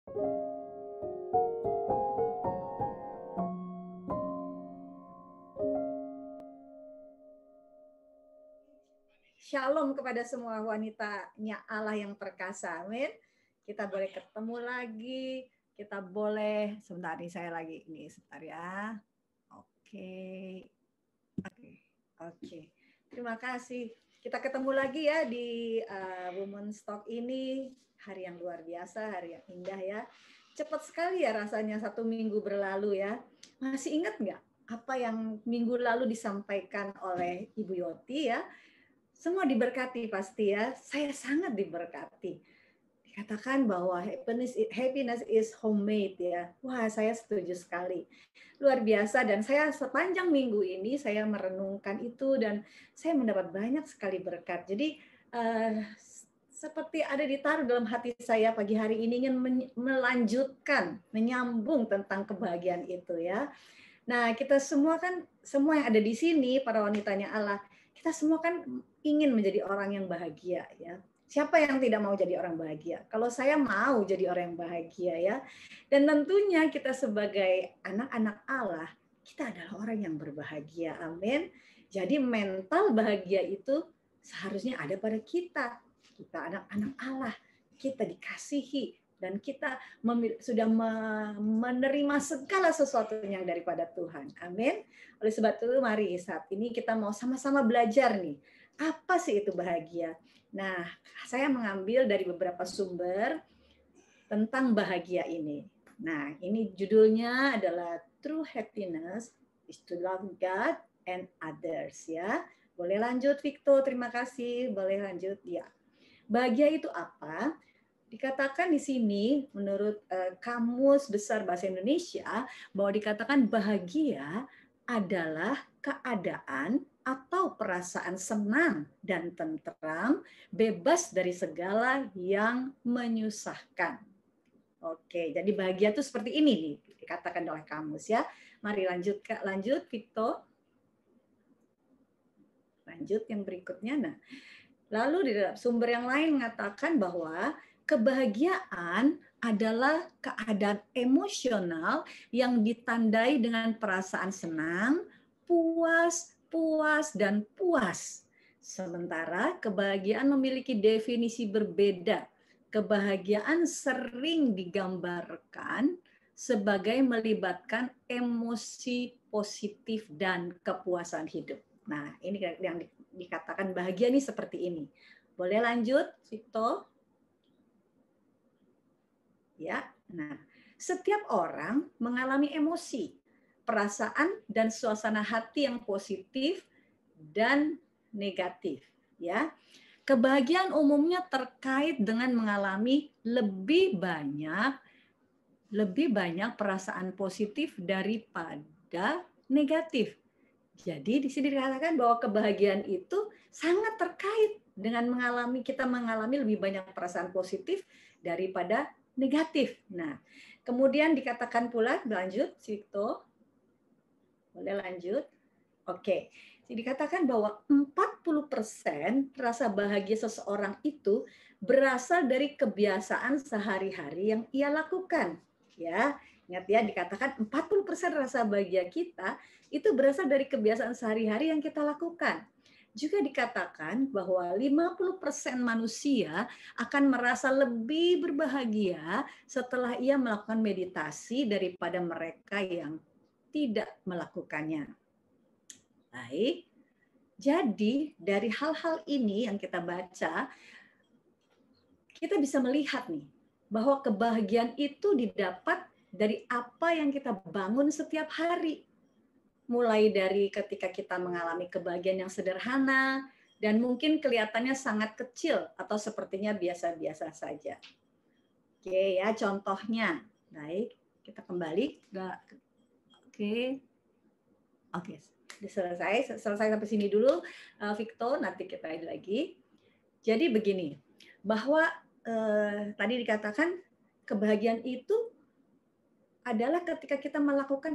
Shalom kepada semua wanitanya Allah yang perkasa. Amin. Kita boleh ketemu lagi. Kita boleh, sebentar nih saya lagi. Ini sebentar ya. Oke. Oke. Terima kasih. Kita ketemu lagi ya di Women's Talk ini. Hari yang luar biasa, hari yang indah ya. Cepat sekali ya rasanya 1 minggu berlalu ya. Masih ingat nggak apa yang minggu lalu disampaikan oleh Ibu Yoti ya? Semua diberkati pasti ya. Saya sangat diberkati. Dikatakan bahwa happiness is homemade ya. Wah, saya setuju sekali. Luar biasa, dan saya sepanjang minggu ini saya merenungkan itu dan saya mendapat banyak sekali berkat. Jadi seperti ada ditaruh dalam hati saya pagi hari ini ingin melanjutkan, menyambung tentang kebahagiaan itu ya. Nah, kita semua kan, semua yang ada di sini, para wanitanya Allah, kita semua kan ingin menjadi orang yang bahagia ya. Siapa yang tidak mau jadi orang bahagia? Kalau saya mau jadi orang yang bahagia ya. Dan tentunya kita sebagai anak-anak Allah, kita adalah orang yang berbahagia. Amin. Jadi mental bahagia itu seharusnya ada pada kita. Kita anak-anak Allah, kita dikasihi, dan kita sudah menerima segala sesuatu yang daripada Tuhan. Amin. Oleh sebab itu mari saat ini kita mau sama-sama belajar nih. Apa sih itu bahagia? Nah, saya mengambil dari beberapa sumber tentang bahagia ini. Nah, ini judulnya adalah True Happiness is to Love God and Others ya. Boleh lanjut Victor, terima kasih. Boleh lanjut ya. Bahagia itu apa? Dikatakan di sini menurut Kamus Besar Bahasa Indonesia bahwa dikatakan bahagia adalah keadaan atau perasaan senang dan tentram, bebas dari segala yang menyusahkan. Oke, jadi bahagia itu seperti ini nih dikatakan oleh Kamus ya. Mari lanjut Victor. Lanjut yang berikutnya. Nah, lalu di dalam sumber yang lain mengatakan bahwa kebahagiaan adalah keadaan emosional yang ditandai dengan perasaan senang, puas, dan puas. Sementara kebahagiaan memiliki definisi berbeda. Kebahagiaan sering digambarkan sebagai melibatkan emosi positif dan kepuasan hidup. Nah, ini yang dikatakan bahagia nih seperti ini. Boleh lanjut, Victor? Ya. Nah, setiap orang mengalami emosi, perasaan dan suasana hati yang positif dan negatif, ya. Kebahagiaan umumnya terkait dengan mengalami lebih banyak perasaan positif daripada negatif. Jadi di sini dikatakan bahwa kebahagiaan itu sangat terkait dengan kita mengalami lebih banyak perasaan positif daripada negatif. Nah, kemudian dikatakan pula, lanjut, Sito. Boleh lanjut? Oke. Jadi dikatakan bahwa 40% rasa bahagia seseorang itu berasal dari kebiasaan sehari-hari yang ia lakukan. Ya, ingat ya, dikatakan 40% rasa bahagia kita itu berasal dari kebiasaan sehari-hari yang kita lakukan. Juga dikatakan bahwa 50% manusia akan merasa lebih berbahagia setelah ia melakukan meditasi daripada mereka yang tidak melakukannya. Baik, jadi dari hal-hal ini yang kita baca, kita bisa melihat nih bahwa kebahagiaan itu didapat dari apa yang kita bangun setiap hari. Mulai dari ketika kita mengalami kebahagiaan yang sederhana dan mungkin kelihatannya sangat kecil atau sepertinya biasa-biasa saja. Oke ya, contohnya. Baik, kita kembali. Oke. Selesai sampai sini dulu, Victor, nanti kita lagi. Jadi begini, bahwa tadi dikatakan kebahagiaan itu adalah ketika kita melakukan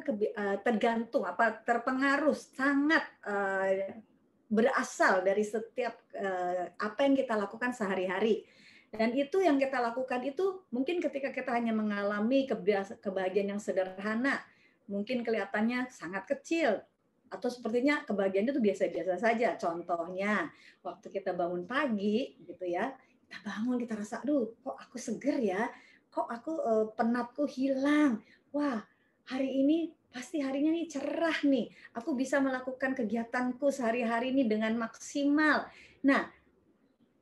terpengaruh sangat berasal dari setiap apa yang kita lakukan sehari-hari. Dan itu yang kita lakukan itu mungkin ketika kita hanya mengalami kebahagiaan yang sederhana, mungkin kelihatannya sangat kecil, atau sepertinya kebahagiaan itu biasa-biasa saja. Contohnya, waktu kita bangun pagi gitu ya, kita bangun kita rasa, aduh kok aku seger ya, kok aku penatku hilang. Wah, hari ini pasti harinya nih cerah nih. Aku bisa melakukan kegiatanku sehari-hari ini dengan maksimal. Nah,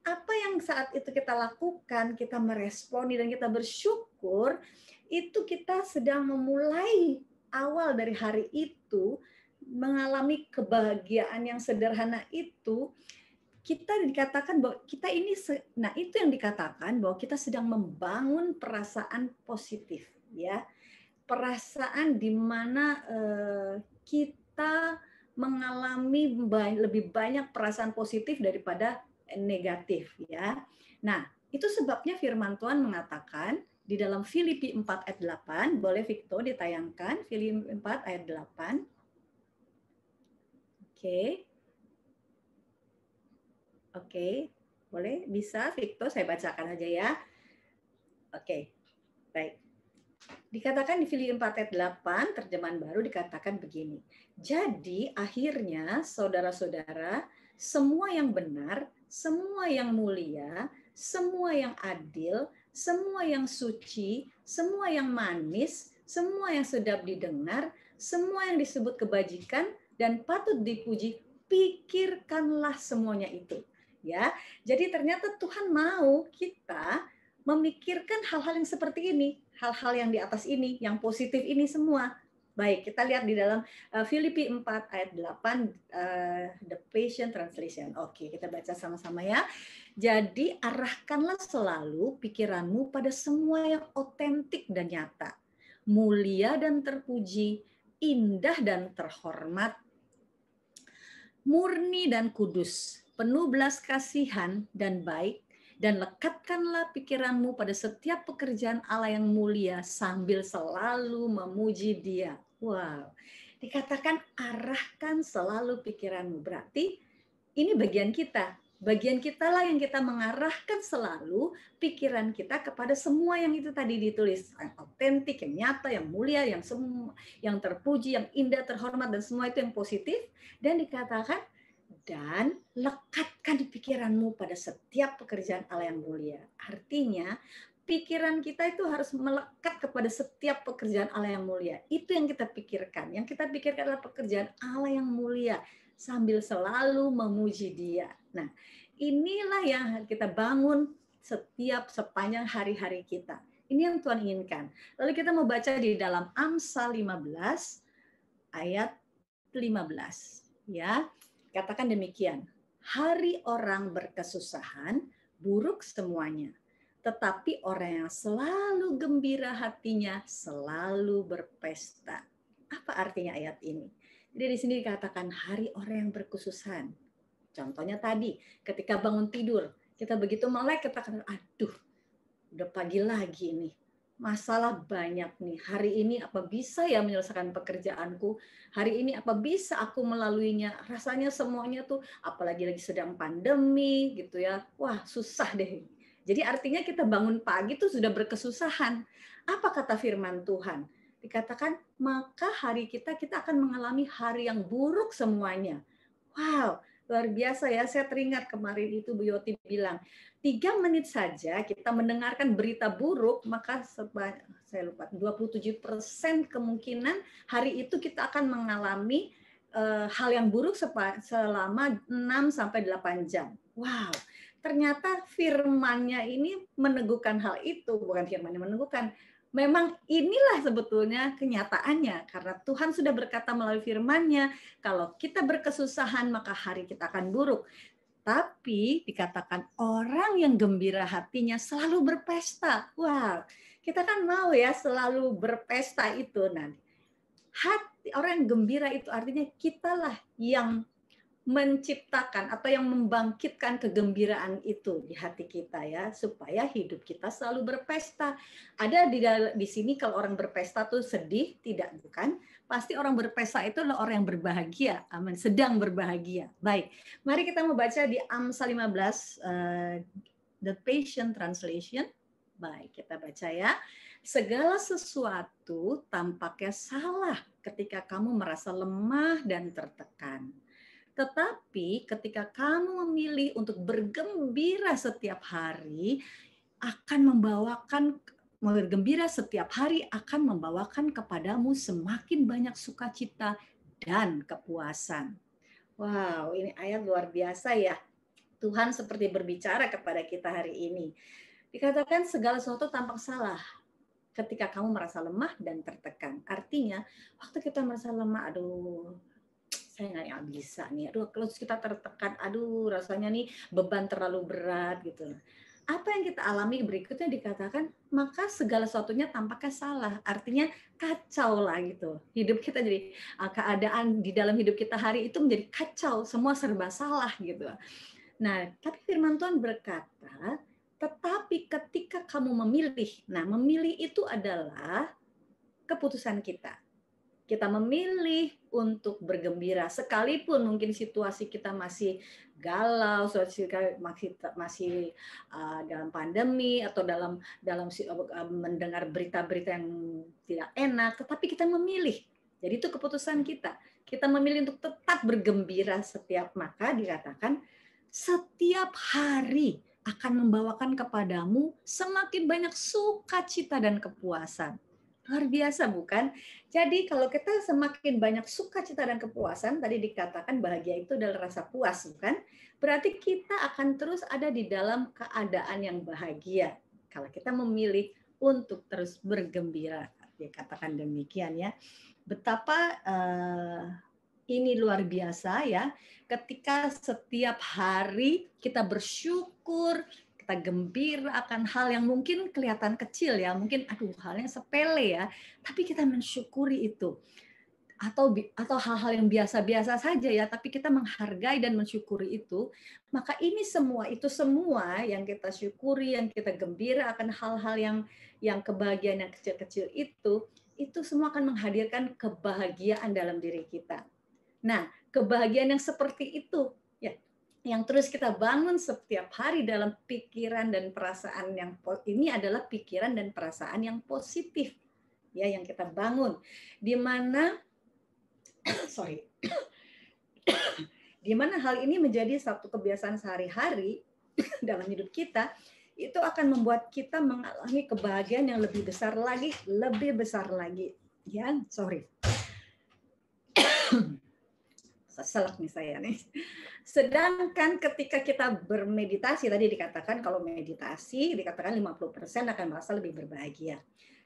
apa yang saat itu kita lakukan, kita meresponi dan kita bersyukur, itu kita sedang memulai awal dari hari itu mengalami kebahagiaan yang sederhana itu. Kita dikatakan bahwa kita ini, nah itu yang dikatakan bahwa kita sedang membangun perasaan positif, ya, perasaan di mana kita mengalami lebih banyak perasaan positif daripada negatif, ya. Nah, itu sebabnya firman Tuhan mengatakan di dalam Filipi 4 ayat 8, boleh Victo ditayangkan Filipi 4 ayat 8. Oke. Oke, boleh, bisa Victo, saya bacakan aja ya. Oke, baik. Dikatakan di Filipi 4 ayat 8, terjemahan baru dikatakan begini. Jadi akhirnya saudara-saudara, semua yang benar, semua yang mulia, semua yang adil, semua yang suci, semua yang manis, semua yang sedap didengar, semua yang disebut kebajikan dan patut dipuji, pikirkanlah semuanya itu. Ya, jadi ternyata Tuhan mau kita memikirkan hal-hal yang seperti ini, hal-hal yang di atas ini, yang positif ini semua. Baik, kita lihat di dalam Filipi 4 ayat 8, The Passion Translation. Oke, kita baca sama-sama ya. Jadi arahkanlah selalu pikiranmu pada semua yang otentik dan nyata, mulia dan terpuji, indah dan terhormat, murni dan kudus, penuh belas kasihan dan baik, dan lekatkanlah pikiranmu pada setiap pekerjaan Allah yang mulia sambil selalu memuji Dia. Wow, dikatakan arahkan selalu pikiranmu. Berarti ini bagian kita. Bagian kita lah yang kita mengarahkan selalu pikiran kita kepada semua yang itu tadi ditulis. Yang otentik, yang nyata, yang mulia, yang semua, yang terpuji, yang indah, terhormat, dan semua itu yang positif. Dan dikatakan, dan lekatkan pikiranmu pada setiap pekerjaan Allah yang mulia. Artinya, pikiran kita itu harus melekat kepada setiap pekerjaan Allah yang mulia. Itu yang kita pikirkan. Yang kita pikirkan adalah pekerjaan Allah yang mulia, sambil selalu memuji Dia. Nah, inilah yang kita bangun setiap sepanjang hari-hari kita. Ini yang Tuhan inginkan. Lalu kita mau baca di dalam Amsal 15 ayat 15. Ya, katakan demikian. Hari orang berkesusahan buruk semuanya, tetapi orang yang selalu gembira hatinya selalu berpesta. Apa artinya ayat ini? Jadi di sini dikatakan hari orang yang berkesusahan. Contohnya tadi, ketika bangun tidur, kita begitu melek, kita akan, aduh, udah pagi lagi nih. Masalah banyak nih. Hari ini apa bisa ya menyelesaikan pekerjaanku? Hari ini apa bisa aku melaluinya? Rasanya semuanya tuh, apalagi lagi sedang pandemi gitu ya. Wah, susah deh. Jadi artinya kita bangun pagi tuh sudah berkesusahan. Apa kata firman Tuhan? Dikatakan, maka hari kita akan mengalami hari yang buruk semuanya. Wow, luar biasa ya. Saya teringat kemarin itu Bu Yoti bilang, 3 menit saja kita mendengarkan berita buruk, maka saya lupa 27% kemungkinan hari itu kita akan mengalami hal yang buruk selama 6 sampai 8 jam. Wow, ternyata firman-Nya ini meneguhkan hal itu, bukan firman-Nya meneguhkan. Memang inilah sebetulnya kenyataannya, karena Tuhan sudah berkata melalui firman-Nya, kalau kita berkesusahan maka hari kita akan buruk. Tapi dikatakan orang yang gembira hatinya selalu berpesta. Wah, kita kan mau ya selalu berpesta itu nanti. Hati orang yang gembira itu artinya kitalah yang menciptakan atau yang membangkitkan kegembiraan itu di hati kita ya, supaya hidup kita selalu berpesta. Ada di sini kalau orang berpesta tuh sedih, tidak, bukan? Pasti orang berpesta itu adalah orang yang berbahagia, amin, sedang berbahagia. Baik, mari kita membaca di Amsal 15 The Passion Translation. Baik, kita baca ya. Segala sesuatu tampaknya salah ketika kamu merasa lemah dan tertekan. Tetapi ketika kamu memilih untuk bergembira setiap hari, bergembira setiap hari akan membawakan kepadamu semakin banyak sukacita dan kepuasan. Wow, ini ayat luar biasa ya. Tuhan seperti berbicara kepada kita hari ini. Dikatakan segala sesuatu tampak salah ketika kamu merasa lemah dan tertekan. Artinya, waktu kita merasa lemah, aduh, saya nggak bisa nih, aduh, kalau kita tertekan, aduh, rasanya nih beban terlalu berat gitu. Apa yang kita alami berikutnya dikatakan, maka segala sesuatunya tampaknya salah. Artinya kacau lah gitu. Hidup kita jadi, keadaan di dalam hidup kita hari itu menjadi kacau, semua serba salah gitu. Nah, tapi firman Tuhan berkata, tetapi ketika kamu memilih, nah memilih itu adalah keputusan kita. Kita memilih untuk bergembira sekalipun mungkin situasi kita masih galau, masih dalam pandemi atau dalam mendengar berita-berita yang tidak enak, tetapi kita memilih. Jadi itu keputusan kita. Kita memilih untuk tetap bergembira maka dikatakan setiap hari akan membawakan kepadamu semakin banyak sukacita dan kepuasan. Luar biasa bukan? Jadi kalau kita semakin banyak sukacita dan kepuasan, tadi dikatakan bahagia itu adalah rasa puas, bukan? Berarti kita akan terus ada di dalam keadaan yang bahagia. Kalau kita memilih untuk terus bergembira, dikatakan demikian ya. Betapa ini luar biasa ya, ketika setiap hari kita bersyukur, kita gembira akan hal yang mungkin kelihatan kecil ya, mungkin aduh halnya sepele ya, tapi kita mensyukuri itu. Atau hal-hal yang biasa-biasa saja ya, tapi kita menghargai dan mensyukuri itu, maka ini semua yang kita syukuri, yang kita gembira akan hal-hal yang kebahagiaan yang kecil-kecil itu semua akan menghadirkan kebahagiaan dalam diri kita. Nah, kebahagiaan yang seperti itu ya, yang terus kita bangun setiap hari dalam pikiran dan perasaan yang ini adalah pikiran dan perasaan yang positif ya, yang kita bangun di mana di mana hal ini menjadi satu kebiasaan sehari-hari dalam hidup kita, itu akan membuat kita mengalami kebahagiaan yang lebih besar lagi ya. Selek nih saya nih. Sedangkan ketika kita bermeditasi, tadi dikatakan kalau meditasi dikatakan 50% akan merasa lebih berbahagia.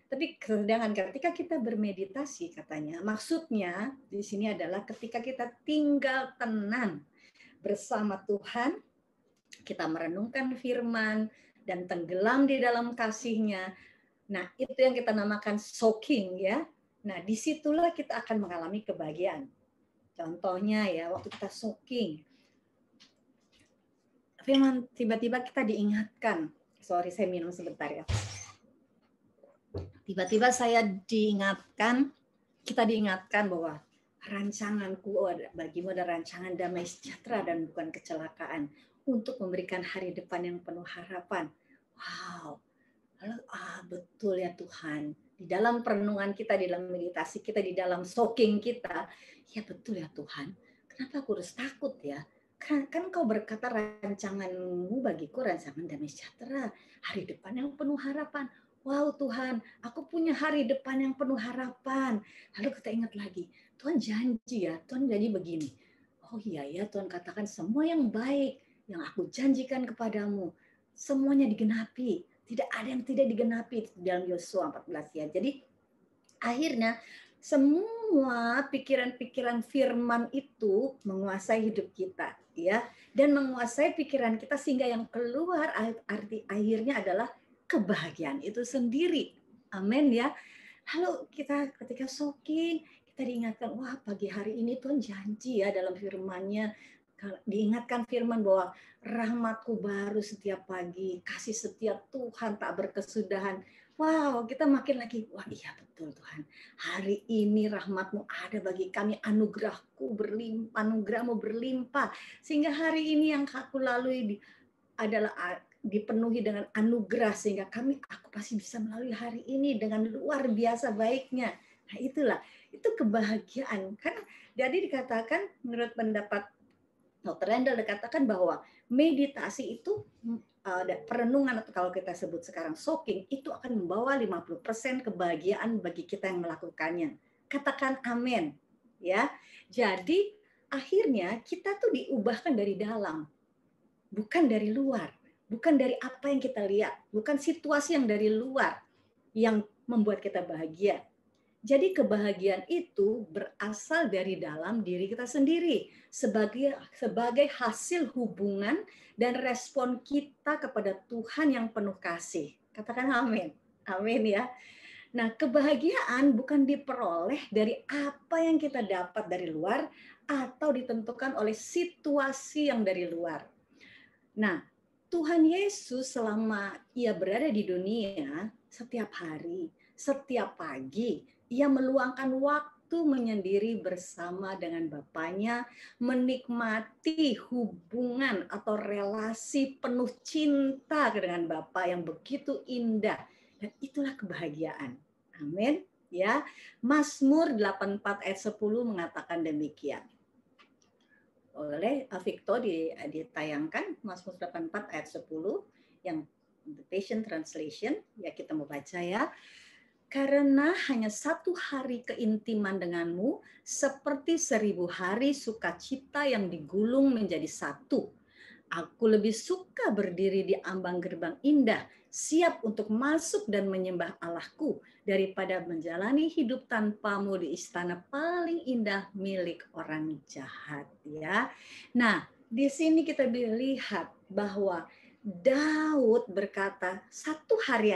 Tapi sedangkan ketika kita bermeditasi katanya, maksudnya di sini adalah ketika kita tinggal tenang bersama Tuhan, kita merenungkan firman dan tenggelam di dalam kasih-Nya. Nah, itu yang kita namakan soaking ya. Nah, disitulah kita akan mengalami kebahagiaan. Contohnya ya, waktu kita soaking, firman tiba-tiba kita diingatkan. Sorry, saya minum sebentar ya. Tiba-tiba kita diingatkan bahwa rancanganku bagimu ada rancangan damai sejahtera dan bukan kecelakaan untuk memberikan hari depan yang penuh harapan. Wow, lalu betul ya Tuhan. Di dalam perenungan kita, di dalam meditasi kita, di dalam soaking kita, ya betul ya Tuhan. Kenapa aku harus takut ya? Kan Kau berkata rancanganmu bagiku rancangan damai sejahtera, hari depan yang penuh harapan. Wow Tuhan, aku punya hari depan yang penuh harapan. Lalu kita ingat lagi, Tuhan janji ya, Tuhan janji begini. Oh iya ya, Tuhan katakan semua yang baik yang aku janjikan kepadamu, semuanya digenapi. Tidak ada yang tidak digenapi dalam Yosua 14 ya. Jadi akhirnya semua pikiran-pikiran firman itu menguasai hidup kita ya, dan menguasai pikiran kita sehingga yang keluar akhirnya adalah kebahagiaan itu sendiri. Amin ya. Lalu kita ketika soaking, kita diingatkan, wah pagi hari ini Tuhan janji ya dalam firman-Nya, diingatkan firman bahwa rahmat-Ku baru setiap pagi, kasih setia Tuhan tak berkesudahan. Wow, kita makin lagi, wah iya betul Tuhan. Hari ini rahmat-Mu ada bagi kami, anugerah-Mu berlimpah. Sehingga hari ini yang aku lalui adalah dipenuhi dengan anugerah sehingga aku pasti bisa melalui hari ini dengan luar biasa baiknya. Nah, itu kebahagiaan. Karena jadi dikatakan menurut pendapat Dr. Randall dikatakan bahwa meditasi itu perenungan atau kalau kita sebut sekarang soaking itu akan membawa 50% kebahagiaan bagi kita yang melakukannya. Katakan amin. Ya. Jadi akhirnya kita tuh diubahkan dari dalam, bukan dari luar. Bukan dari apa yang kita lihat, bukan situasi yang dari luar yang membuat kita bahagia. Jadi kebahagiaan itu berasal dari dalam diri kita sendiri sebagai hasil hubungan dan respon kita kepada Tuhan yang penuh kasih. Katakan amin. Amin ya. Nah, kebahagiaan bukan diperoleh dari apa yang kita dapat dari luar atau ditentukan oleh situasi yang dari luar. Nah, Tuhan Yesus selama ia berada di dunia, setiap hari, setiap pagi, ia meluangkan waktu menyendiri bersama dengan Bapaknya, menikmati hubungan atau relasi penuh cinta dengan Bapa yang begitu indah. Dan itulah kebahagiaan. Amin. Ya, Mazmur 84 ayat 10 mengatakan demikian. Oleh Victor ditayangkan Mazmur 84 ayat 10 yang The Passion Translation, ya kita mau baca ya. Karena hanya satu hari keintiman denganmu seperti 1000 hari sukacita yang digulung menjadi satu. Aku lebih suka berdiri di ambang gerbang indah, siap untuk masuk dan menyembah Allahku, daripada menjalani hidup tanpamu di istana paling indah milik orang jahat. Ya, nah di sini kita lihat bahwa Daud berkata satu hari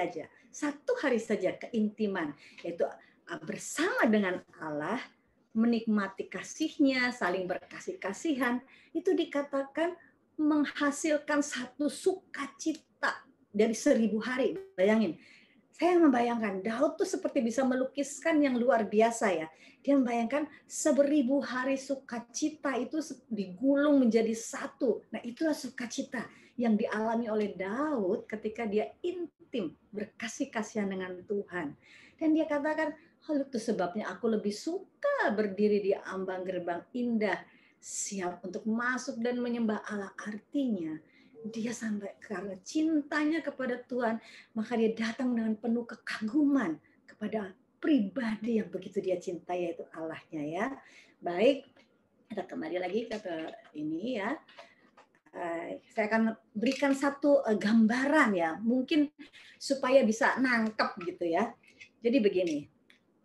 saja keintiman, yaitu bersama dengan Allah, menikmati kasihnya, saling berkasih-kasihan, itu dikatakan menghasilkan satu sukacita dari 1000 hari. Bayangin, saya membayangkan Daud tuh seperti bisa melukiskan yang luar biasa ya. Dia membayangkan 1000 hari sukacita itu digulung menjadi satu. Nah, itulah sukacita yang dialami oleh Daud ketika dia intim berkasih-kasihan dengan Tuhan. Dan dia katakan, itu sebabnya aku lebih suka berdiri di ambang gerbang indah, siap untuk masuk dan menyembah Allah. Artinya dia sampai karena cintanya kepada Tuhan, maka dia datang dengan penuh kekaguman kepada pribadi yang begitu dia cintai, yaitu Allahnya ya. Baik, kita kembali lagi ke ini ya. Saya akan berikan satu gambaran ya, mungkin supaya bisa nangkep gitu ya. Jadi begini,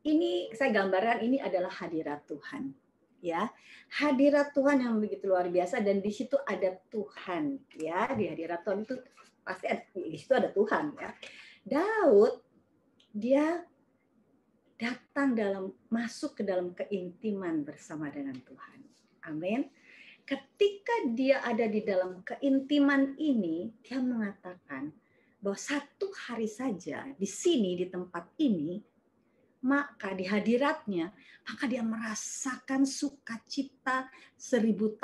ini saya gambaran ini adalah hadirat Tuhan. Ya, hadirat Tuhan yang begitu luar biasa, dan di situ ada Tuhan ya. Di hadirat Tuhan itu pasti di situ ada Tuhan ya. Daud dia datang masuk ke dalam keintiman bersama dengan Tuhan. Amin. Ketika dia ada di dalam keintiman ini, dia mengatakan bahwa satu hari saja di sini, di tempat ini, maka di hadiratnya, maka dia merasakan sukacita 1000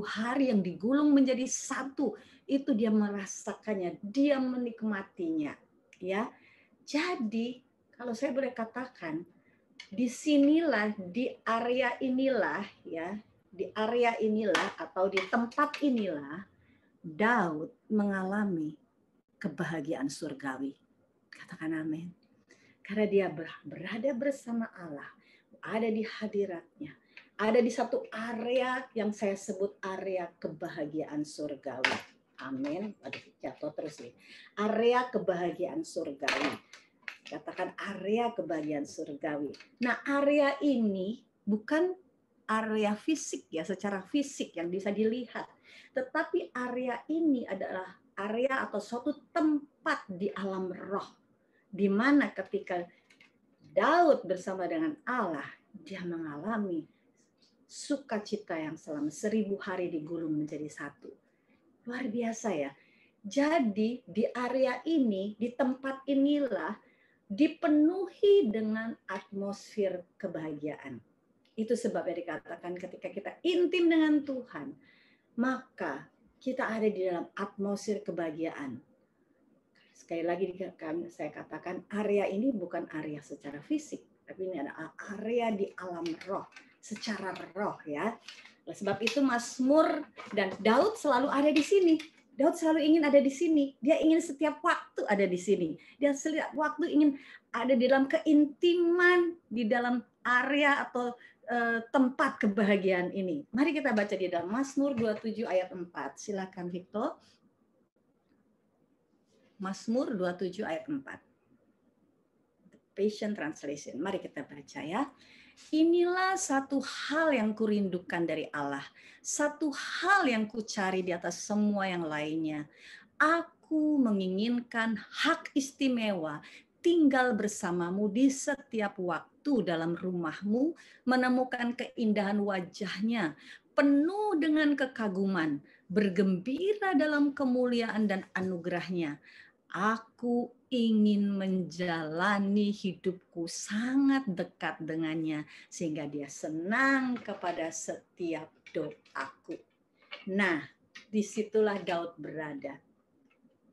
hari yang digulung menjadi satu. Itu dia merasakannya, dia menikmatinya. Ya, jadi kalau saya boleh katakan, disinilah, di area inilah ya, di area inilah atau di tempat inilah Daud mengalami kebahagiaan surgawi. Katakan amin. Karena dia berada bersama Allah, ada di hadiratnya, ada di satu area yang saya sebut area kebahagiaan surgawi. Amin. Aduh, jatuh terus nih. Area kebahagiaan surgawi. Katakan area kebahagiaan surgawi. Nah, area ini bukan area fisik ya, secara fisik yang bisa dilihat. Tetapi area ini adalah area atau suatu tempat di alam roh, di mana ketika Daud bersama dengan Allah, dia mengalami sukacita yang selama 1000 hari digulung menjadi satu. Luar biasa ya. Jadi di area ini, di tempat inilah dipenuhi dengan atmosfer kebahagiaan. Itu sebabnya dikatakan ketika kita intim dengan Tuhan, maka kita ada di dalam atmosfer kebahagiaan. Sekali lagi saya katakan, area ini bukan area secara fisik, tapi ini ada area di alam roh, secara roh ya. Oleh sebab itu Mazmur dan Daud selalu ada di sini. Daud selalu ingin ada di sini. Dia ingin setiap waktu ada di sini. Dia setiap waktu ingin ada di dalam keintiman, di dalam area atau tempat kebahagiaan ini. Mari kita baca di dalam Mazmur 27 ayat 4. Silakan Victor. Mazmur 27 ayat 4. Passion Translation. Mari kita baca ya. Inilah satu hal yang kurindukan dari Allah. Satu hal yang kucari di atas semua yang lainnya. Aku menginginkan hak istimewa tinggal bersamamu di setiap waktu dalam rumahmu, menemukan keindahan wajahnya, penuh dengan kekaguman, bergembira dalam kemuliaan dan anugerahnya. Aku ingin menjalani hidupku sangat dekat dengannya, sehingga dia senang kepada setiap doaku. Nah, disitulah Daud berada.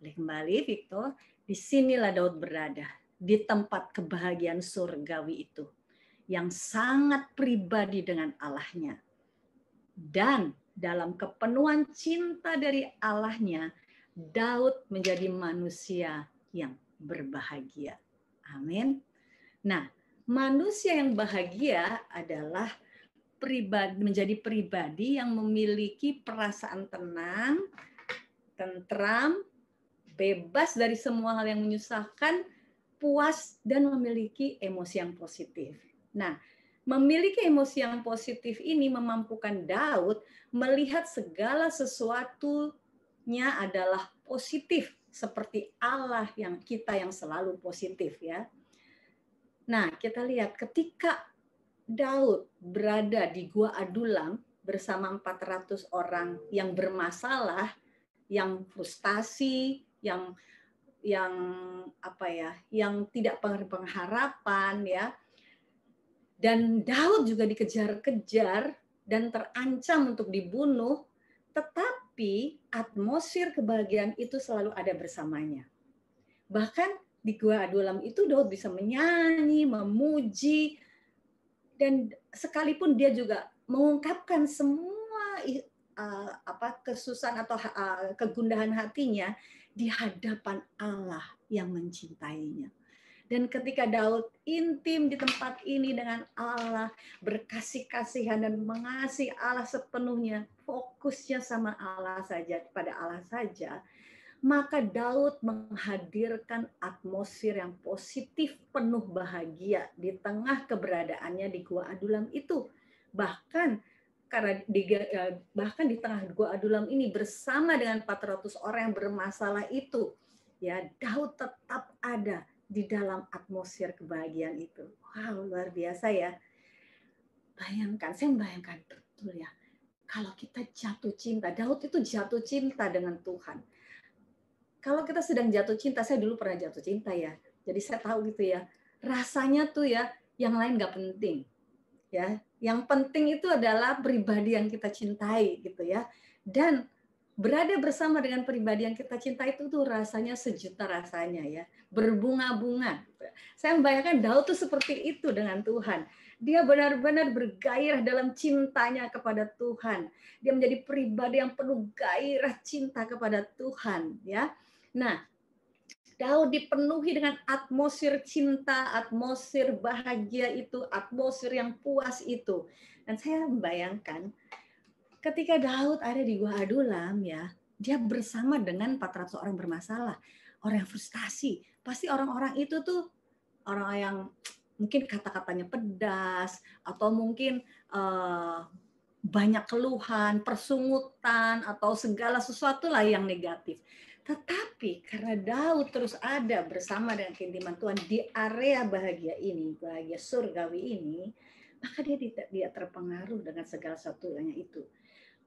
Kembali, Victor, disinilah Daud berada, di tempat kebahagiaan surgawi itu, yang sangat pribadi dengan Allahnya. Dan dalam kepenuhan cinta dari Allahnya, Daud menjadi manusia yang berbahagia. Amin. Nah, manusia yang bahagia adalah menjadi pribadi yang memiliki perasaan tenang, tentram, bebas dari semua hal yang menyusahkan, puas, dan memiliki emosi yang positif. Nah, memiliki emosi yang positif ini memampukan Daud melihat segala sesuatunya adalah positif, seperti Allah yang selalu positif ya. Nah, kita lihat ketika Daud berada di Gua Adulam bersama 400 orang yang bermasalah, yang frustasi, yang tidak pengharapan ya. Dan Daud juga dikejar-kejar dan terancam untuk dibunuh, tetapi atmosfer kebahagiaan itu selalu ada bersamanya. Bahkan di Gua Adulam itu Daud bisa menyanyi, memuji, dan sekalipun dia juga mengungkapkan semua kesusahan atau kegundahan hatinya di hadapan Allah yang mencintainya. Dan ketika Daud intim di tempat ini dengan Allah, berkasih-kasihan dan mengasihi Allah sepenuhnya, fokusnya sama Allah saja, kepada Allah saja, maka Daud menghadirkan atmosfer yang positif, penuh bahagia di tengah keberadaannya di Gua Adulam itu. Bahkan di tengah Gua Adulam ini bersama dengan 400 orang yang bermasalah itu, ya Daud tetap ada di dalam atmosfer kebahagiaan itu. Wow, luar biasa ya. Bayangkan, saya membayangkan betul ya. Kalau kita jatuh cinta, Daud itu jatuh cinta dengan Tuhan. Kalau kita sedang jatuh cinta, saya dulu pernah jatuh cinta ya. Jadi saya tahu gitu ya. Rasanya tuh ya, yang lain nggak penting. Ya, yang penting itu adalah pribadi yang kita cintai gitu ya. Dan berada bersama dengan pribadi yang kita cintai itu tuh rasanya sejuta rasanya ya, berbunga-bunga. Saya membayangkan Daud tuh seperti itu dengan Tuhan. Dia benar-benar bergairah dalam cintanya kepada Tuhan. Dia menjadi pribadi yang penuh gairah cinta kepada Tuhan ya. Nah, Daud dipenuhi dengan atmosfer cinta, atmosfer bahagia itu, atmosfer yang puas itu. Dan saya membayangkan ketika Daud ada di Gua Adulam ya, dia bersama dengan 400 orang bermasalah, orang yang frustasi. Pasti orang-orang itu tuh orang yang mungkin kata-katanya pedas atau mungkin banyak keluhan, persungutan atau segala sesuatu lah yang negatif. Tetapi karena Daud terus ada bersama dengan keintiman Tuhan di area bahagia ini, bahagia surgawi ini, maka dia tidak terpengaruh dengan segala sesuatunya itu.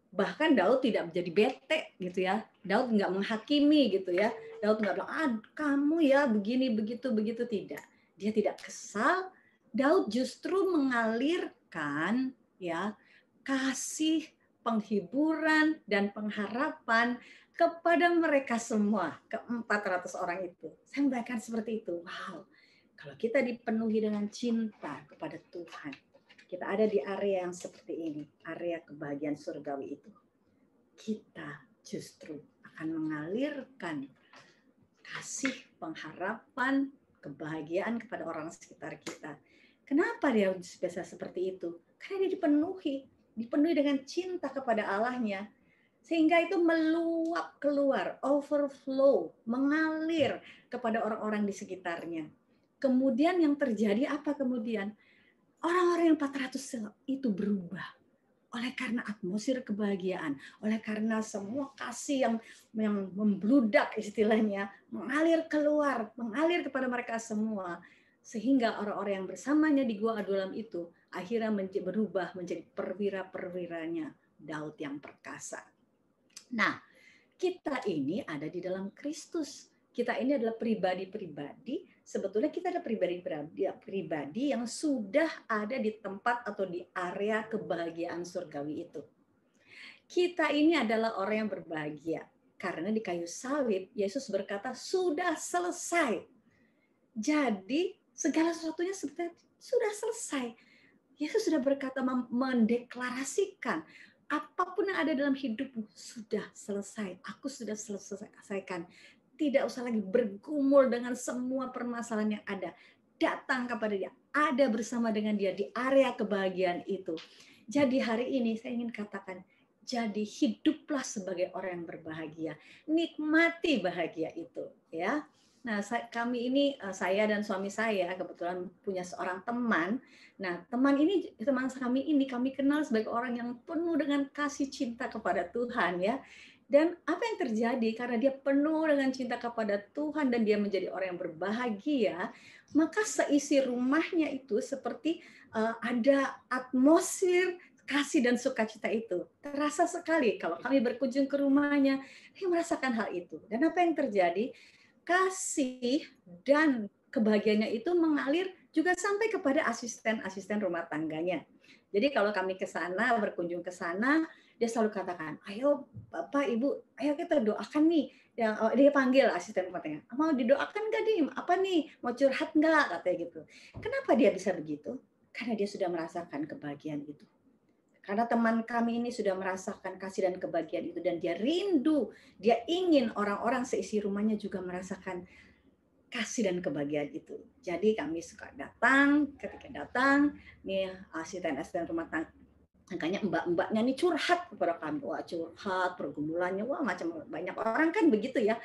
Bahkan Daud tidak menjadi bete gitu ya. Daud nggak menghakimi gitu ya. Daud nggak bilang, kamu ya begini, begitu, tidak. Dia tidak kesal. Daud justru mengalirkan ya kasih penghiburan, dan pengharapan kepada mereka semua, ke 400 orang itu. Saya membayangkan seperti itu. Wow, kalau kita dipenuhi dengan cinta kepada Tuhan, kita ada di area yang seperti ini, area kebahagiaan surgawi itu. Kita justru akan mengalirkan kasih, pengharapan, kebahagiaan kepada orang sekitar kita. Kenapa dia bisa seperti itu? Karena dia dipenuhi dengan cinta kepada Allahnya. Sehingga itu meluap keluar, overflow, mengalir kepada orang-orang di sekitarnya. Kemudian yang terjadi apa kemudian? Orang-orang yang 400 itu berubah oleh karena atmosfer kebahagiaan, oleh karena semua kasih yang membludak istilahnya, mengalir keluar, mengalir kepada mereka semua. Sehingga orang-orang yang bersamanya di Gua Adulam itu akhirnya berubah menjadi perwira-perwiranya Daud yang perkasa. Nah, kita ini ada di dalam Kristus. Kita ini adalah pribadi-pribadi, sebetulnya kita adalah pribadi yang sudah ada di tempat atau di area kebahagiaan surgawi itu. Kita ini adalah orang yang berbahagia. Karena di kayu salib, Yesus berkata, sudah selesai. Jadi, segala sesuatunya sebetulnya sudah selesai. Yesus sudah berkata, mendeklarasikan, apapun yang ada dalam hidupmu sudah selesai. Aku sudah selesaikan. Tidak usah lagi bergumul dengan semua permasalahan yang ada. Datang kepada dia. Ada bersama dengan dia di area kebahagiaan itu. Jadi hari ini saya ingin katakan, jadi hiduplah sebagai orang yang berbahagia. Nikmati bahagia itu. Ya. Nah, saya dan suami saya kebetulan punya seorang teman. Nah, teman kami ini kami kenal sebagai orang yang penuh dengan kasih cinta kepada Tuhan ya. Dan apa yang terjadi karena dia penuh dengan cinta kepada Tuhan dan dia menjadi orang yang berbahagia, maka seisi rumahnya itu seperti ada atmosfer kasih dan sukacita itu. Terasa sekali kalau kami berkunjung ke rumahnya, kami merasakan hal itu. Dan apa yang terjadi? Kasih dan kebahagiaannya itu mengalir juga sampai kepada asisten-asisten rumah tangganya. Jadi kalau kami ke sana, berkunjung ke sana, dia selalu katakan, ayo Bapak, Ibu, ayo kita doakan nih. Dia panggil asisten rumah tangga, mau didoakan nggak nih? Apa nih? Mau curhat nggak? Katanya gitu. Kenapa dia bisa begitu? Karena dia sudah merasakan kebahagiaan itu. Karena teman kami ini sudah merasakan kasih dan kebahagiaan itu. Dan dia rindu, dia ingin orang-orang seisi rumahnya juga merasakan kasih dan kebahagiaan itu. Jadi kami suka datang, ketika datang, nih asisten-asisten rumah tangga, makanya mbak-mbaknya nih curhat kepada kami. Wah, curhat, pergumulannya, wah macam banyak orang kan begitu ya.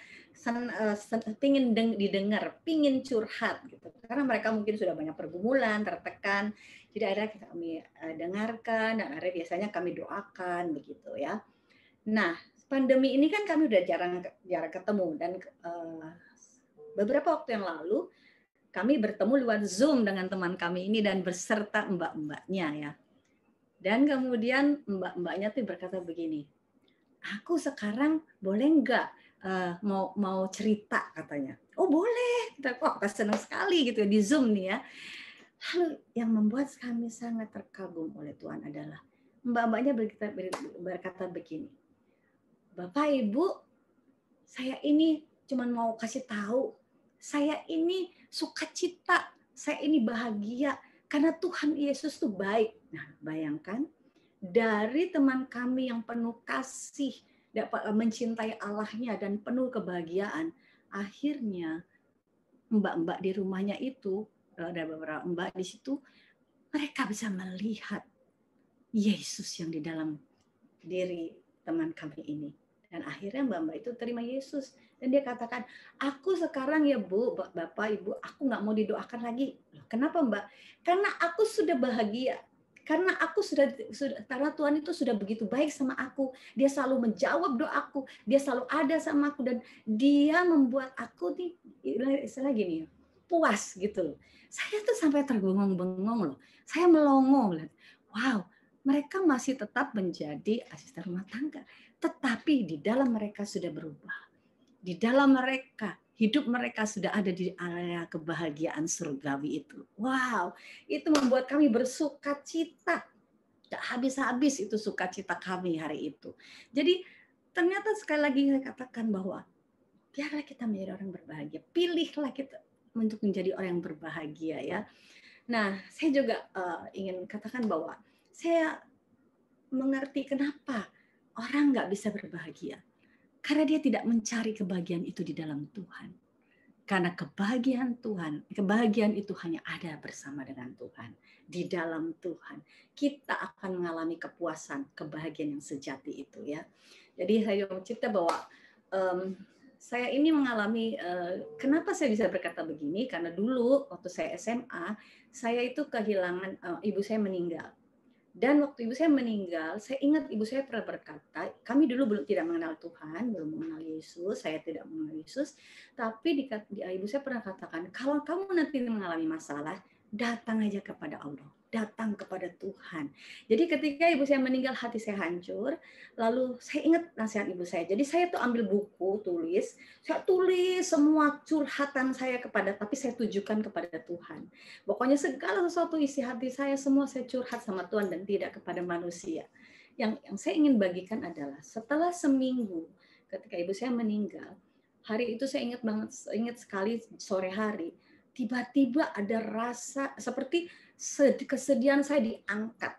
Pingin didengar, pingin curhat gitu. Karena mereka mungkin sudah banyak pergumulan, tertekan. Jadi akhirnya kami dengarkan dan akhirnya biasanya kami doakan begitu ya. Nah, pandemi ini kan kami udah jarang ketemu dan beberapa waktu yang lalu kami bertemu lewat Zoom dengan teman kami ini dan berserta mbak-mbaknya ya. Dan kemudian mbak-mbaknya tuh berkata begini, aku sekarang boleh nggak mau cerita katanya. Oh boleh, kita senang sekali gitu ya di Zoom nih ya. Lalu yang membuat kami sangat terkagum oleh Tuhan adalah mbak-mbaknya berkata begini, Bapak Ibu, saya ini cuma mau kasih tahu, saya ini sukacita, saya ini bahagia karena Tuhan Yesus tuh baik. Nah, bayangkan dari teman kami yang penuh kasih, dapat mencintai Allahnya dan penuh kebahagiaan, akhirnya mbak-mbak di rumahnya itu, ada beberapa mbak di situ, mereka bisa melihat Yesus yang di dalam diri teman kami ini. Dan akhirnya mbak-mbak itu terima Yesus. Dan dia katakan, aku sekarang ya Bu, Bapak, Ibu, aku nggak mau didoakan lagi. Kenapa Mbak? Karena aku sudah bahagia. Karena aku karena Tuhan itu sudah begitu baik sama aku. Dia selalu menjawab doaku. Dia selalu ada sama aku. Dan dia membuat aku nih, istilah gini, puas gitu loh. Saya tuh sampai terbengong-bengong loh. Saya melongo. Wow, mereka masih tetap menjadi asisten rumah tangga. Tetapi di dalam mereka sudah berubah. Di dalam mereka, hidup mereka sudah ada di area kebahagiaan surgawi itu. Wow, itu membuat kami bersuka cita. Tak habis-habis itu sukacita kami hari itu. Jadi ternyata sekali lagi saya katakan bahwa biarlah kita menjadi orang berbahagia. Pilihlah kita untuk menjadi orang yang berbahagia ya. Nah, saya juga ingin katakan bahwa saya mengerti kenapa orang nggak bisa berbahagia. Karena dia tidak mencari kebahagiaan itu di dalam Tuhan. Karena kebahagiaan itu hanya ada bersama dengan Tuhan. Di dalam Tuhan, kita akan mengalami kepuasan, kebahagiaan yang sejati itu ya. Jadi saya mau cerita bahwa saya ini mengalami, kenapa saya bisa berkata begini, karena dulu waktu saya SMA, saya itu kehilangan, ibu saya meninggal. Dan waktu ibu saya meninggal, saya ingat ibu saya pernah berkata, kami dulu tidak mengenal Tuhan, belum mengenal Yesus, saya tidak mengenal Yesus, tapi ibu saya pernah katakan, kalau kamu nanti mengalami masalah, datang aja kepada Allah, datang kepada Tuhan. Jadi ketika ibu saya meninggal, hati saya hancur, lalu saya ingat nasihat ibu saya. Jadi saya tuh ambil buku, saya tulis semua curhatan saya tapi saya tujukan kepada Tuhan. Pokoknya segala sesuatu isi hati saya, semua saya curhat sama Tuhan dan tidak kepada manusia. Yang saya ingin bagikan adalah setelah seminggu ketika ibu saya meninggal, hari itu saya ingat sekali sore hari, tiba-tiba ada rasa seperti kesedihan saya diangkat,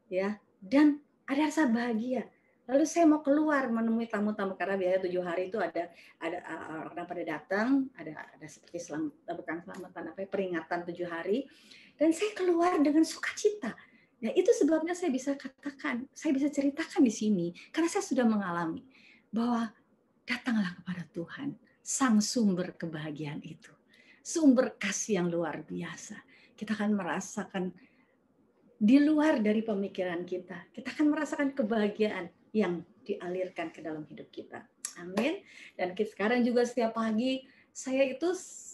ya, dan ada rasa bahagia. Lalu saya mau keluar menemui tamu-tamu karena biasanya 7 hari itu ada orang pada datang, ada seperti bukan selamatan peringatan 7 hari, dan saya keluar dengan sukacita. Ya itu sebabnya saya bisa katakan, saya bisa ceritakan di sini karena saya sudah mengalami bahwa datanglah kepada Tuhan, sang sumber kebahagiaan itu. Sumber kasih yang luar biasa. Kita akan merasakan di luar dari pemikiran kita. Kita akan merasakan kebahagiaan yang dialirkan ke dalam hidup kita. Amin. Dan sekarang juga setiap pagi saya itu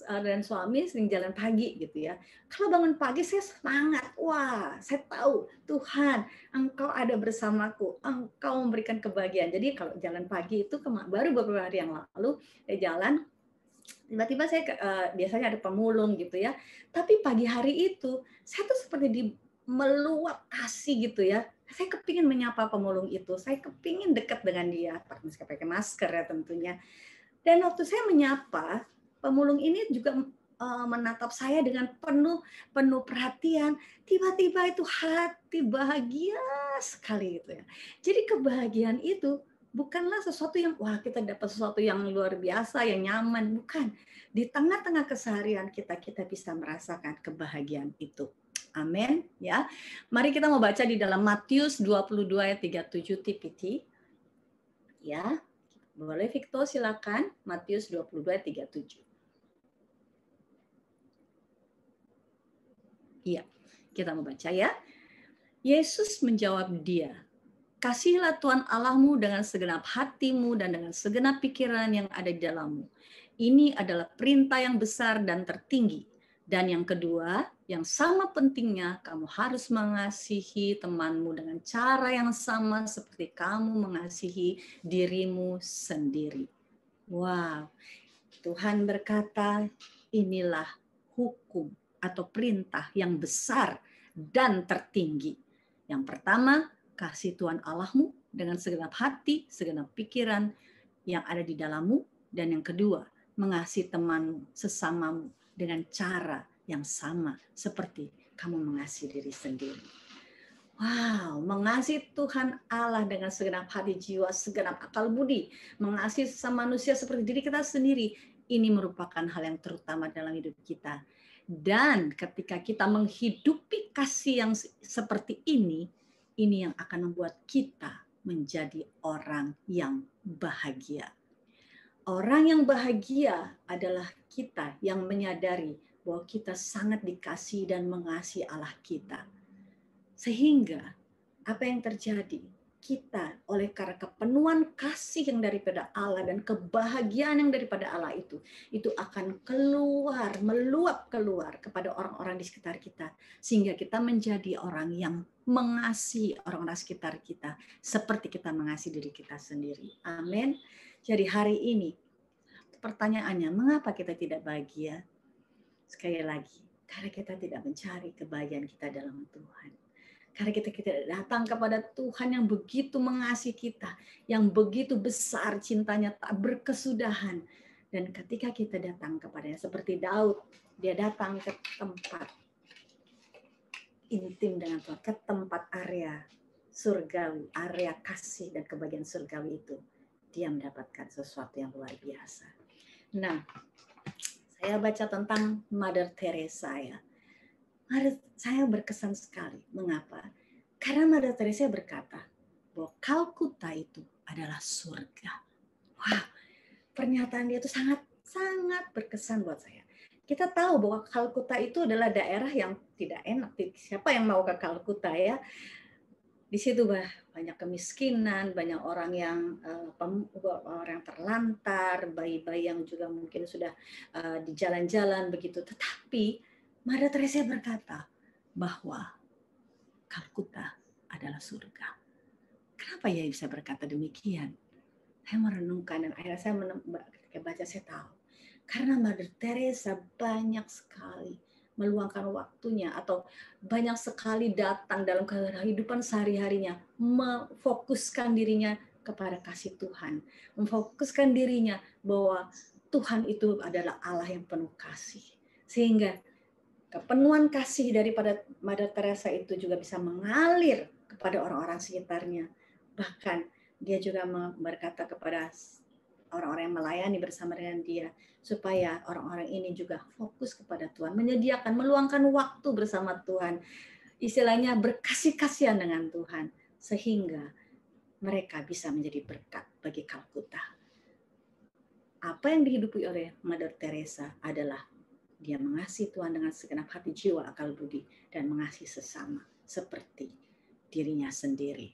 dan suami sering jalan pagi gitu ya. Kalau bangun pagi saya semangat. Wah, saya tahu Tuhan, Engkau ada bersamaku. Engkau memberikan kebahagiaan. Jadi kalau jalan pagi itu baru beberapa hari yang lalu saya jalan, tiba-tiba saya biasanya ada pemulung gitu ya. Tapi pagi hari itu saya tuh seperti meluap kasih gitu ya. Saya kepingin menyapa pemulung itu. Saya kepingin dekat dengan dia. Pakai masker ya tentunya. Dan waktu saya menyapa, pemulung ini juga menatap saya dengan penuh perhatian. Tiba-tiba itu hati bahagia sekali gitu ya. Jadi kebahagiaan itu bukanlah sesuatu yang wah kita dapat sesuatu yang luar biasa, yang nyaman, bukan. Di tengah-tengah keseharian kita bisa merasakan kebahagiaan itu. Amin ya. Mari kita mau baca di dalam Matius 22 ayat 37 TPT. Ya. Boleh Victor silakan, Matius 22 ayat 37. Iya, kita mau baca ya. Yesus menjawab dia, "Kasihilah Tuhan Allahmu dengan segenap hatimu dan dengan segenap pikiran yang ada di dalammu. Ini adalah perintah yang besar dan tertinggi. Dan yang kedua, yang sama pentingnya, kamu harus mengasihi temanmu dengan cara yang sama seperti kamu mengasihi dirimu sendiri." Wow, Tuhan berkata, inilah hukum atau perintah yang besar dan tertinggi. Yang pertama, kasih Tuhan Allahmu dengan segenap hati, segenap pikiran yang ada di dalammu. Dan yang kedua, mengasihi temanmu, sesamamu dengan cara yang sama seperti kamu mengasihi diri sendiri. Wow, mengasihi Tuhan Allah dengan segenap hati, jiwa, segenap akal budi, mengasihi sesama manusia seperti diri kita sendiri, ini merupakan hal yang terutama dalam hidup kita. Dan ketika kita menghidupi kasih yang seperti ini yang akan membuat kita menjadi orang yang bahagia. Orang yang bahagia adalah kita yang menyadari bahwa kita sangat dikasihi dan mengasihi Allah kita. Sehingga apa yang terjadi? Kita oleh karena kepenuhan kasih yang daripada Allah dan kebahagiaan yang daripada Allah itu akan meluap keluar kepada orang-orang di sekitar kita. Sehingga kita menjadi orang yang mengasihi orang-orang sekitar kita seperti kita mengasihi diri kita sendiri. Amin. Jadi hari ini pertanyaannya, mengapa kita tidak bahagia? Sekali lagi, karena kita tidak mencari kebahagiaan kita dalam Tuhan. Karena kita datang kepada Tuhan yang begitu mengasihi kita, yang begitu besar cintanya tak berkesudahan. Dan ketika kita datang kepadanya, seperti Daud, dia datang ke tempat intim dengan Tuhan, ke tempat area surgawi, area kasih dan kebahagiaan surgawi itu. Dia mendapatkan sesuatu yang luar biasa. Nah, saya baca tentang Mother Teresa ya. Saya berkesan sekali. Mengapa? Karena Mother Teresa berkata bahwa Kalkuta itu adalah surga. Wah, pernyataan dia itu sangat berkesan buat saya. Kita tahu bahwa Kalkuta itu adalah daerah yang tidak enak. Siapa yang mau ke Kalkuta ya? Di situ banyak kemiskinan, banyak orang yang orang terlantar, bayi-bayi yang juga mungkin sudah di jalan-jalan begitu. Tetapi Mother Teresa berkata bahwa Kalkuta adalah surga. Kenapa ia bisa berkata demikian? Saya merenungkan dan akhirnya saya ketika baca saya tahu. Karena Mother Teresa banyak sekali meluangkan waktunya atau banyak sekali datang dalam kehidupan sehari-harinya, memfokuskan dirinya kepada kasih Tuhan, memfokuskan dirinya bahwa Tuhan itu adalah Allah yang penuh kasih. Sehingga kepenuhan kasih daripada Mother Teresa itu juga bisa mengalir kepada orang-orang sekitarnya. Bahkan dia juga berkata kepada orang-orang yang melayani bersama dengan dia, supaya orang-orang ini juga fokus kepada Tuhan, menyediakan, meluangkan waktu bersama Tuhan, istilahnya berkasih-kasihan dengan Tuhan, sehingga mereka bisa menjadi berkat bagi Kalkuta. Apa yang dihidupi oleh Mother Teresa adalah dia mengasihi Tuhan dengan segenap hati, jiwa, akal, budi, dan mengasihi sesama seperti dirinya sendiri.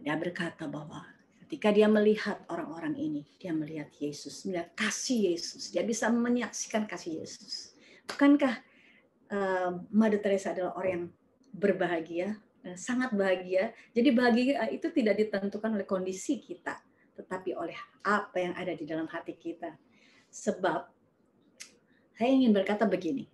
Dia berkata bahwa ketika dia melihat orang-orang ini, dia melihat Yesus, melihat kasih Yesus. Dia bisa menyaksikan kasih Yesus. Bukankah Mother Teresa adalah orang yang berbahagia, sangat bahagia. Jadi bahagia itu tidak ditentukan oleh kondisi kita, tetapi oleh apa yang ada di dalam hati kita. Sebab saya ingin berkata begini,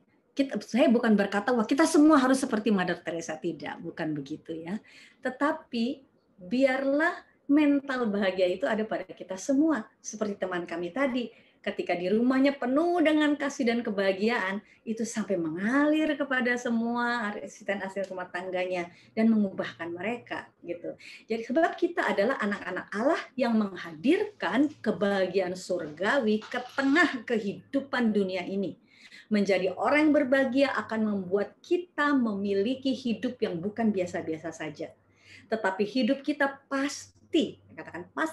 saya bukan berkata wah kita semua harus seperti Mother Teresa, tidak, bukan begitu ya. Tetapi biarlah mental bahagia itu ada pada kita semua. Seperti teman kami tadi, ketika di rumahnya penuh dengan kasih dan kebahagiaan, itu sampai mengalir kepada semua asisten-asisten rumah tangganya dan mengubahkan mereka gitu. Jadi sebab kita adalah anak-anak Allah yang menghadirkan kebahagiaan surgawi ke tengah kehidupan dunia ini. Menjadi orang yang berbahagia akan membuat kita memiliki hidup yang bukan biasa-biasa saja. Tetapi hidup kita pasti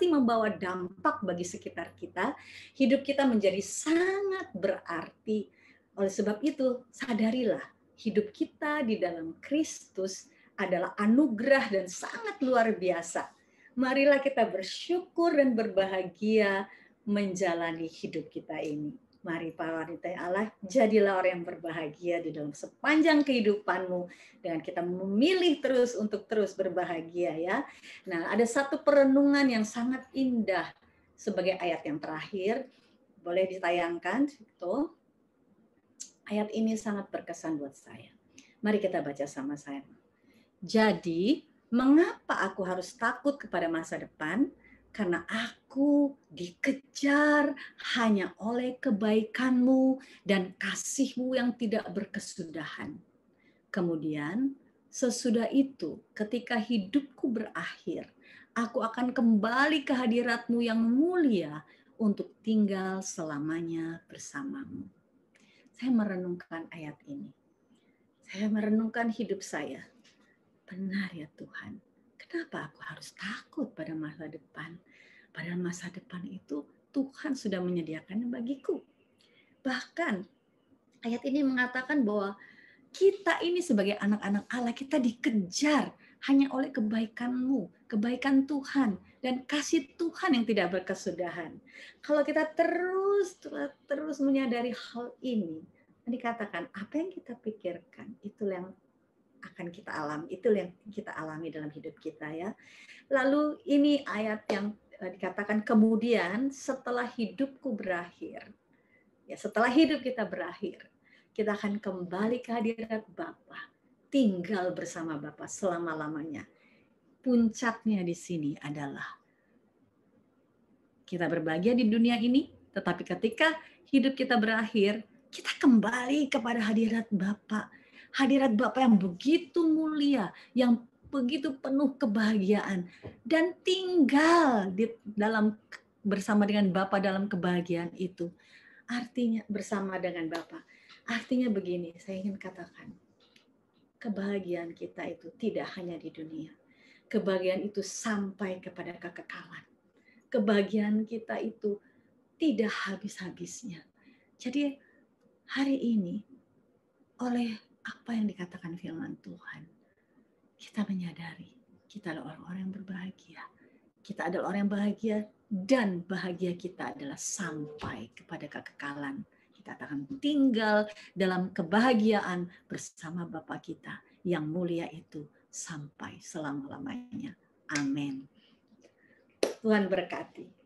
membawa dampak bagi sekitar kita. Hidup kita menjadi sangat berarti. Oleh sebab itu, sadarilah hidup kita di dalam Kristus adalah anugerah dan sangat luar biasa. Marilah kita bersyukur dan berbahagia menjalani hidup kita ini. Mari para wanita Allah, jadilah orang yang berbahagia di dalam sepanjang kehidupanmu dengan kita memilih terus untuk terus berbahagia ya. Nah, ada satu perenungan yang sangat indah sebagai ayat yang terakhir. Boleh ditayangkan itu. Ayat ini sangat berkesan buat saya. Mari kita baca sama-sama. Jadi, mengapa aku harus takut kepada masa depan? Karena aku dikejar hanya oleh kebaikanmu dan kasihmu yang tidak berkesudahan. Kemudian sesudah itu ketika hidupku berakhir, aku akan kembali ke hadiratmu yang mulia untuk tinggal selamanya bersamamu. Saya merenungkan ayat ini. Saya merenungkan hidup saya. Benar ya Tuhan. Kenapa aku harus takut pada masa depan? Padahal masa depan itu Tuhan sudah menyediakannya bagiku. Bahkan ayat ini mengatakan bahwa kita ini sebagai anak-anak Allah, kita dikejar hanya oleh kebaikan-Mu, kebaikan Tuhan, dan kasih Tuhan yang tidak berkesudahan. Kalau kita terus menyadari hal ini, dikatakan apa yang kita pikirkan, itulah yang akan kita alami, itu yang kita alami dalam hidup kita ya. Lalu ini ayat yang dikatakan kemudian setelah hidupku berakhir, ya setelah hidup kita berakhir, kita akan kembali ke hadirat Bapa tinggal bersama Bapa selama-lamanya. Puncaknya di sini adalah kita berbahagia di dunia ini, tetapi ketika hidup kita berakhir, kita kembali kepada hadirat Bapa. Hadirat Bapa yang begitu mulia, yang begitu penuh kebahagiaan, dan tinggal bersama dengan Bapa dalam kebahagiaan itu. Artinya bersama dengan Bapa. Artinya begini, saya ingin katakan, kebahagiaan kita itu tidak hanya di dunia. Kebahagiaan itu sampai kepada kekekalan. Kebahagiaan kita itu tidak habis-habisnya. Jadi hari ini, oleh apa yang dikatakan firman Tuhan, kita menyadari kita adalah orang-orang yang berbahagia. Kita adalah orang yang bahagia, dan bahagia kita adalah sampai kepada kekekalan. Kita akan tinggal dalam kebahagiaan bersama Bapa kita yang mulia itu sampai selama-lamanya. Amin. Tuhan berkati.